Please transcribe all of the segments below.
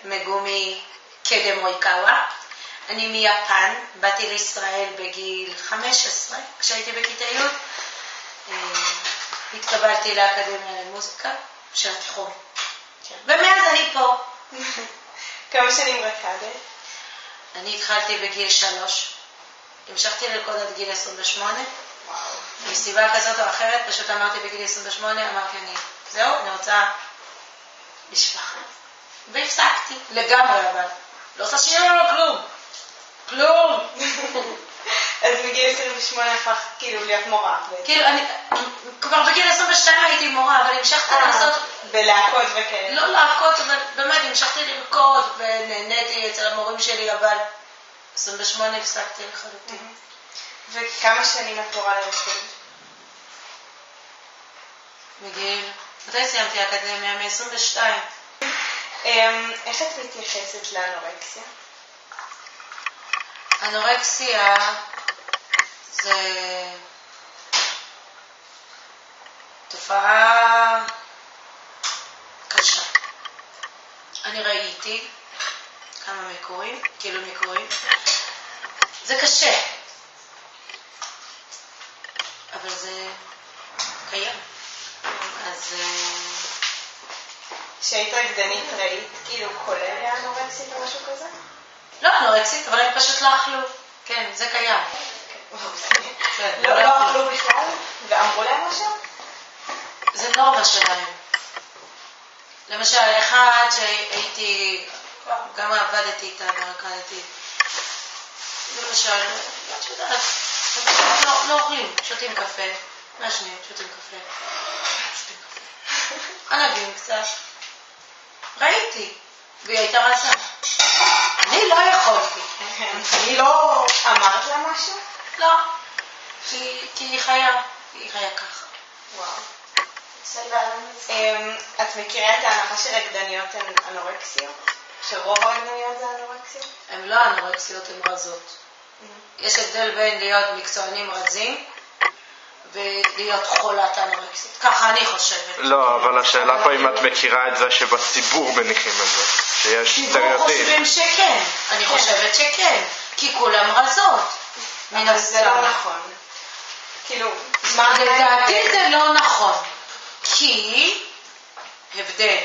מגומי קדמויקאווה. אני מיפן, באתי לישראל בגיל 15, כשהייתי בכיתה י'. התקבלתי לאקדמיה למוזיקה של התיכון. ומאז אני פה. כמה שנים רקדת? אני התחלתי בגיל 3. המשכתי לרקוד עד גיל 28. מסיבה כזאת או אחרת, פשוט אמרתי בגיל 28, אמרתי זהו, אני רוצה משפחה. והפסקתי, לגמרי אבל. לא עושה כלום. אז בגיל 28 הפך כאילו להיות מורה. כאילו, כבר בגיל 22 הייתי מורה, אבל המשכתי לעשות... בלהקות וכאלה. לא להקות, אבל באמת המשכתי לרקוד ונהניתי אצל המורים שלי, אבל 28 הפסקתי לחלוטין. וכמה שנים את מורה לרקוד? מגיל... מתי סיימתי האקדמיה? מ-22. איך את מתייחסת לאנורקסיה? אנורקסיה זה תופעה קשה. אני ראיתי כמה מקורים, זה קשה, אבל זה קיים. אז... כשהיית רקדנית ראית כאילו כולל לאנורקסית או משהו כזה? לא אנורקסית, אבל הם פשוט לא אכלו. כן, זה קיים. לא אכלו בכלל? ואמרו להם משהו? זה נורמה שלהם. למשל, אחד שהייתי, גם עבדתי איתה ורקדתי. למשל, את יודעת, לא אוכלים, שותים קפה, מעשנים, שותים קפה. ענבים קצת. ראיתי, והיא הייתה רצה. אני לא יכולתי. אני לא... אמרת לה משהו? לא. כי היא חיה ככה. וואו. את מכירה את ההנחה שרקדניות הן אנורקסיות? שרוב הרקדניות זה אנורקסיות? הן לא אנורקסיות, הן רזות. יש הבדל בין להיות מקצוענים רזים ולהיות חולת אנורקסית. ככה אני חושבת. לא, אבל השאלה פה אם את מכירה את זה שבציבור מניחים את זה, שיש סטריאוטיפ. ציבור חושבים שכן. אני חושבת שכן, כי כולם רזות. אבל זה לא נכון. כאילו, לדעתי זה לא נכון. כי הבדל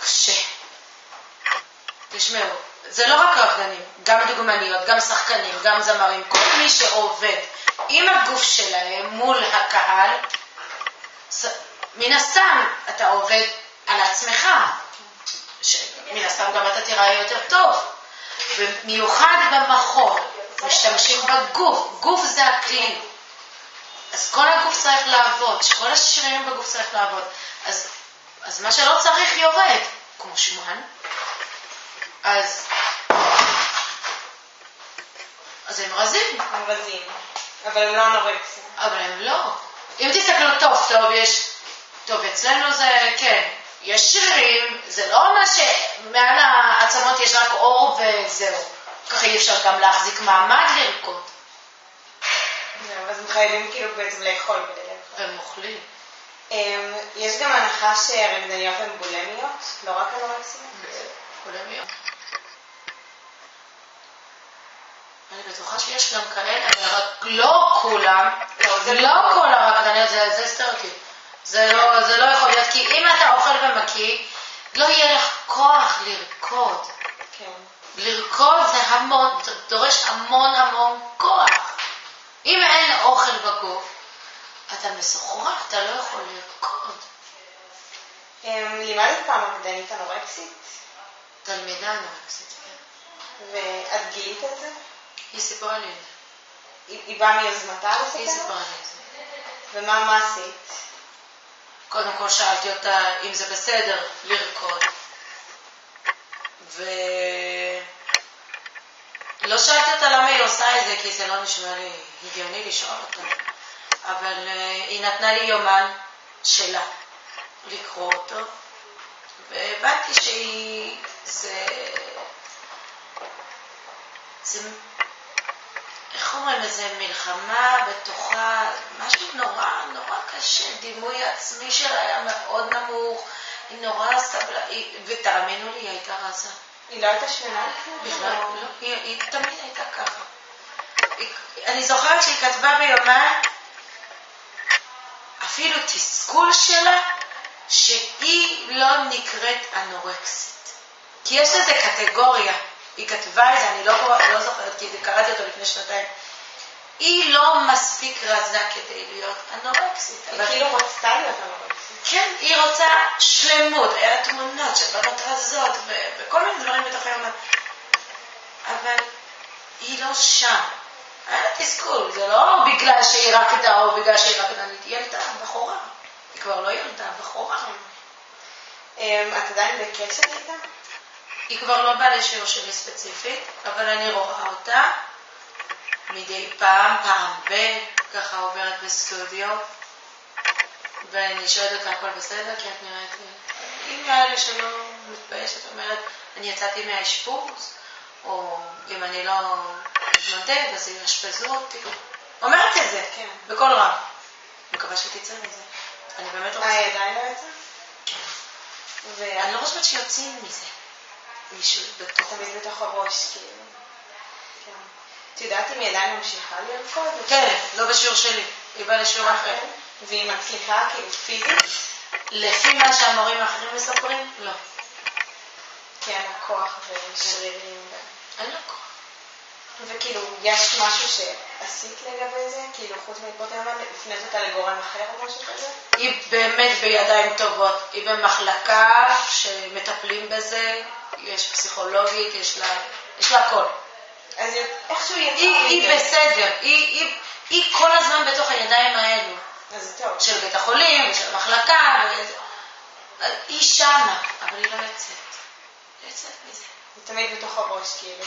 קשה. תשמעו, זה לא רק רקדנים, גם דוגמניות, גם שחקנים, גם זמרים, כל מי שעובד עם הגוף שלהם מול הקהל, מן הסתם אתה עובד על עצמך, מן הסתם גם אתה תראה יותר טוב, במיוחד במחול, משתמשים בגוף, גוף זה הכלי, אז כל הגוף צריך לעבוד, כל השרירים בגוף צריך לעבוד, אז מה שלא צריך יורד, כמו שמן, אז הם רזים. הם רזים, אבל הם לא אנורקסים. אבל הם לא. אם תסתכלו טוב, אצלנו זה, כן, יש שרירים, זה לא מה שמעל העצמות יש רק אור וזהו. ככה אי אפשר גם להחזיק מעמד לרקוד. אז הם חייבים כאילו בעצם לאכול כדי לאכול. הם אוכלים. יש גם הנחה שרקדניות הן בולמיות, לא רק אנורקסיות? בולמיות. אני בטוחה שיש גם כאלה, אבל לא כולם, לא כל הרקדניות, זה סטריאוטיפ. זה לא יכול להיות, כי אם אתה אוכל ומקיא, לא יהיה לך כוח לרקוד. לרקוד זה המון, זה דורש המון כוח. אם אין אוכל בגוף, אתה מסוחרר, אתה לא יכול לרקוד. לימדת פעם רקדנית אנורקסית? תלמידה אנורקסית, כן. ואת גילית את זה? היא סיפרה לי. היא באה מיוזמתה לספר? היא סיפרה לי את זה. ומה עשית? קודם כל שאלתי אותה אם זה בסדר לרקוד. לא שאלתי אותה למה היא עושה את זה, כי זה לא נשמע לי הגיוני לשאול אותה. אבל היא נתנה לי יומן שלה לקרוא אותו, והבנתי שהיא... איך אומרים, איזה מלחמה בתוכה, משהו נורא קשה, דימוי עצמי שלה היה מאוד נמוך, היא נורא סבלה, ותאמינו לי, היא הייתה רזה. היא לא הייתה שמנה? בכלל, לא, היא תמיד הייתה ככה. אני זוכרת שהיא כתבה ביומן, אפילו תסכול שלה, שהיא לא נקראת אנורקסית. כי יש לזה קטגוריה. היא כתבה את זה, אני לא זוכרת, כי קראתי אותו לפני שנתיים. היא לא מספיק רזה כדי להיות אנורקסית. היא כאילו רצתה להיות אנורקסית. כן, היא רוצה שלמות, היה תמונות של בנות רזות וכל מיני דברים בתוך היומן. אבל היא לא שם. היה לה תסכול, זה לא בגלל שהיא רקדה או בגלל שהיא רקדנית, היא ילדה, בחורה. היא כבר לא ילדה, בחורה. את עדיין בקשר איתה? היא כבר לא באה לשיעור שלי ספציפית, אבל אני רואה אותה מדי פעם ככה עוברת בסטודיו, ואני שואלת אותה הכל בסדר, כי את נראית לי. אם האלה שלא מתביישת, אומרת, אני יצאתי מהאשפוז, או אם אני לא מתמודד, אז יאשפזו אותי. אומרת את זה, כן. בכל רם. מקווה שתצא מזה. אני באמת רוצה. עדיין לא יצא? כן. אני לא חושבת שיוצאים מזה. מישהו בתוך. תמיד בתוך הראש, כאילו. כן. את יודעת אם היא עדיין ממשיכה לרקוד? כן, לא בשיעור שלי. היא באה לשיעור אחר. והיא מצליחה כאילו פיזית? לפי מה שהמורים האחרים מספרים, לא. כן, הכוח ושרירים. אין לה כוח. וכאילו, יש משהו שעשית לגבי זה? כאילו, חוץ מלפות היומן, לפנות אותה לגורם אחר או משהו כזה? היא באמת בידיים טובות. היא במחלקה שמטפלים בזה, יש פסיכולוגית, יש לה הכל. אז איכשהו יצא היא בסדר. היא כל הזמן בתוך הידיים האלו. אז זה טוב. של בית החולים ושל המחלקה. היא שמה, אבל היא לא יוצאת. לא יוצאת מזה. זה תמיד בתוך הראש, כאילו.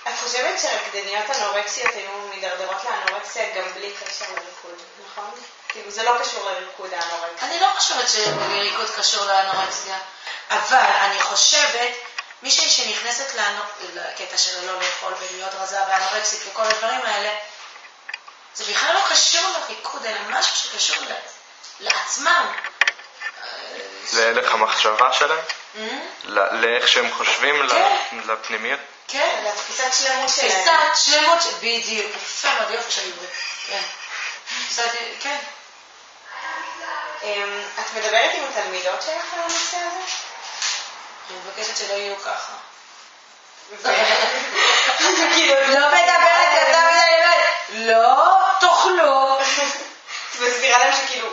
את חושבת שרקדניות אנורקסיות היו מדרדרות לאנורקסיה גם בלי קשר לריקוד, נכון? כאילו זה לא קשור לריקוד האנורקסיה. אני לא חושבת שריקוד קשור לאנורקסיה, אבל אני חושבת, מישהי שנכנסת לקטע של לא לאכול ולהיות רזה באנורקסית וכל הדברים האלה, זה בכלל לא קשור לריקוד, אלא משהו שקשור לעצמם. להלך המחשבה שלהם? לאיך שהם חושבים, לפנימיות? כן, לתפיסת שלמות שלהם. תפיסת שלמות, בדיוק, יפה מאוד, יופי שאני יודעת. כן. את מדברת עם התלמידות שלך על הנושא הזה? אני מבקשת שלא יהיו ככה. לא מדברת יותר מדי, לא תאכלו. את מסבירה להם שכאילו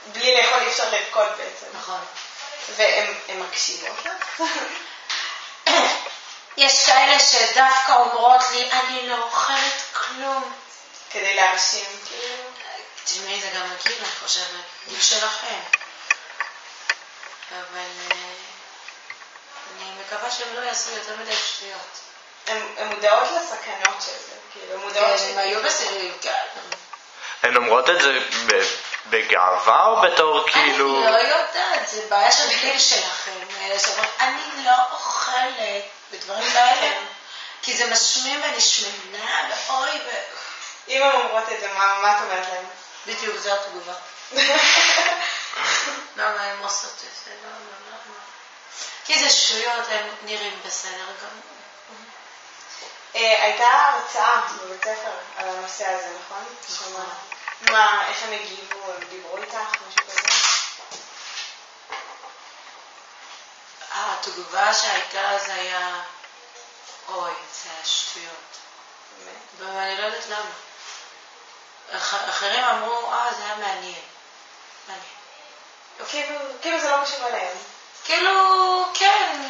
בלי לאכול אי אפשר לרקוד בעצם. נכון. והן מקשיבות לך? יש כאלה שדווקא אומרות לי, אני לא אוכלת כלום. כדי להרשים, כאילו. תשמעי, זה גם מגיע, אני חושבת, גיל שלכם. אבל אני מקווה שהם לא יעשו יותר מדי שטויות. הן מודעות לסכנות של זה, כאילו, מודעות הם היו בסדר, כן. הן אומרות את זה בגאווה או בתור כאילו... אני לא יודעת, זה בעיה של גיל שלכם. אני לא אוכלת בדברים כאלה, כי זה משמים ואני שמנה ואוי ו... אם הן אומרות את זה, מה את אומרת להן? בדיוק, זו התגובה. למה הן עושות את זה? לא. כי זה שטויות, הם נראים בסדר גם. הייתה הרצאה בבית ספר על הנושא הזה, נכון? מה, איך הם הגיבו, הם דיברו איתך, משהו כזה? התגובה שהייתה זה היה, אוי, זה היה שטויות. ואני לא יודעת למה. אחרים אמרו, זה היה מעניין. כאילו זה לא קשור אליהם. כאילו, כן.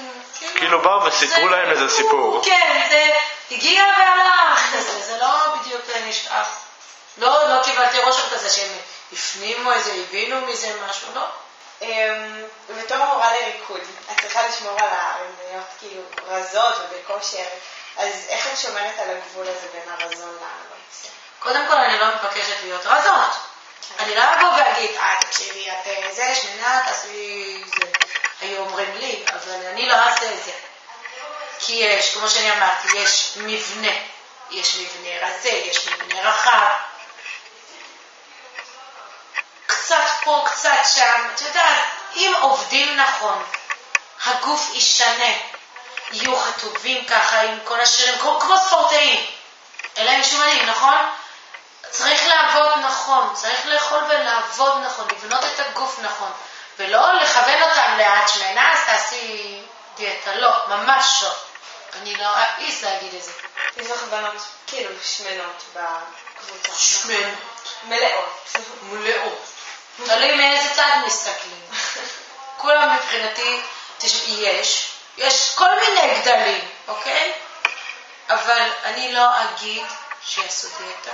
כאילו באו וסיפרו להם איזה סיפור. כן, זה הגיע והלך. זה לא בדיוק נשאר. לא קיבלתי רושם כזה שהם הפנימו איזה, הבינו מזה משהו, לא. בתור מורה לריקוד, את צריכה לשמור על הרמניות כאילו רזות ובכושר, אז איך את שומרת על הגבול הזה בין הרזון לאנורקסיה? קודם כל אני לא מבקשת להיות רזות. אני לא אבוא ואגיד, תקשיבי, את זה, שמנה, תעשי זה. היו אומרים לי, אבל אני לא אעשה את זה. כי יש, כמו שאני אמרתי, יש מבנה. יש מבנה רזה, יש מבנה רחב. קצת פה, קצת שם. את יודעת, אם עובדים נכון, הגוף ישנה, יהיו חטובים ככה עם כל השירים, כמו ספורטאים. אלה הם שומנים, נכון? צריך לעבוד נכון, צריך לאכול ולעבוד נכון, לבנות את הגוף נכון, ולא לכוון אותם לאט שמנה, אז תעשי דיאטה. לא, ממש לא. אני לא אעיז להגיד את זה. יש לך בנות כאילו שמנות בקבוצה. שמנות. מלאות. מלאות. תלוי מאיזה צד מסתכלים. כולם מבחינתי, יש כל מיני גדלים, אוקיי? אבל אני לא אגיד שיעשו דיאטה.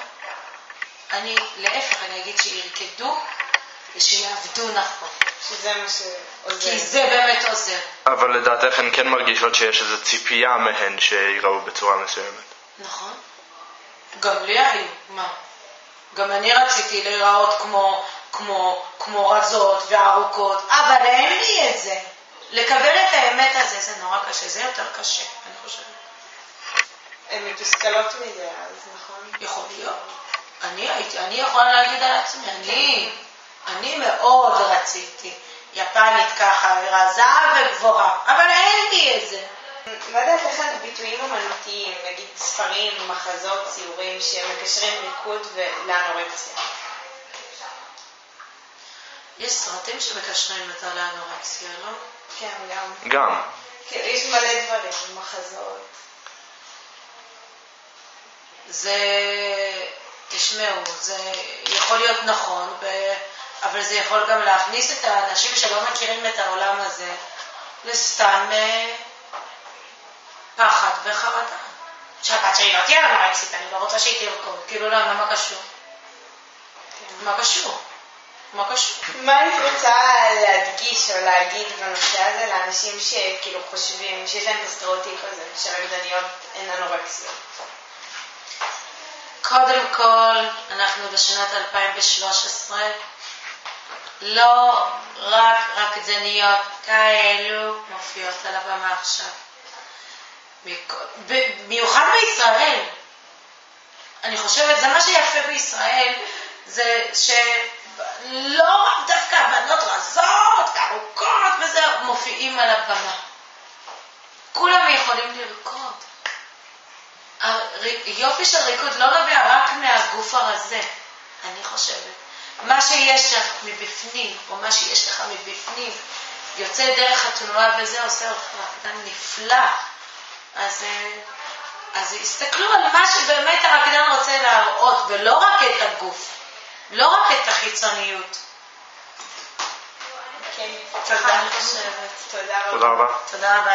להפך, אני אגיד שירקדו ושיעבדו נכון. שזה מה שעוזר. כי זה באמת עוזר. אבל לדעתך הן כן מרגישות שיש איזו ציפייה מהן שיראו בצורה מסוימת. נכון. גם לי היו, מה? גם אני רציתי להיראות כמו רזות וארוכות, אבל אין לי את זה. לקבל את האמת הזה זה נורא קשה, זה יותר קשה, אני חושבת. הן מתוסכלות מזה, אז נכון? יכול להיות. אני יכולה להגיד על עצמי, אני מאוד רציתי יפנית ככה, רזה וגבוהה, אבל אין לי את זה. מה דעת לך ביטויים אומנותיים, נגיד ספרים, מחזות, ציורים, שמקשרים ריקוד ולאנורקסיה? יש סרטים שמקשרים את לאנורקסיה, לא? כן, גם. גם. יש מלא דברים, מחזות. תשמעו, זה יכול להיות נכון, אבל זה יכול גם להכניס את האנשים שלא מכירים את העולם הזה לסתם פחד וחרדה. שהבת שלי לא תהיה אנורקסית, אני לא רוצה שהיא תרקוד. כאילו לא, מה קשור? מה קשור? מה קשור? מה היית רוצה להדגיש או להגיד בנושא הזה לאנשים שכאילו חושבים, שיש להם את הסטריאוטיפ הזה, שהרקדניות הן אנורקסיות? קודם כל, אנחנו בשנת 2013, לא רק רקדניות כאלו מופיעות על הבמה עכשיו. במיוחד בישראל. אני חושבת, זה מה שיפה בישראל, זה שלא דווקא בנות רזות וארוכות וזה מופיעים על הבמה. כולם יכולים לרקוד. יופי של ריקוד לא נובע רק מהגוף הרזה, אני חושבת. מה שיש לך מבפנים, או מה שיש לך מבפנים, יוצא דרך התנועה וזה עושה אותך רקדן נפלא. אז הסתכלו על מה שבאמת הרקדן רוצה להראות, ולא רק את הגוף, לא רק את החיצוניות. כן, תודה, אני חושבת. תודה רבה. תודה רבה. תודה רבה.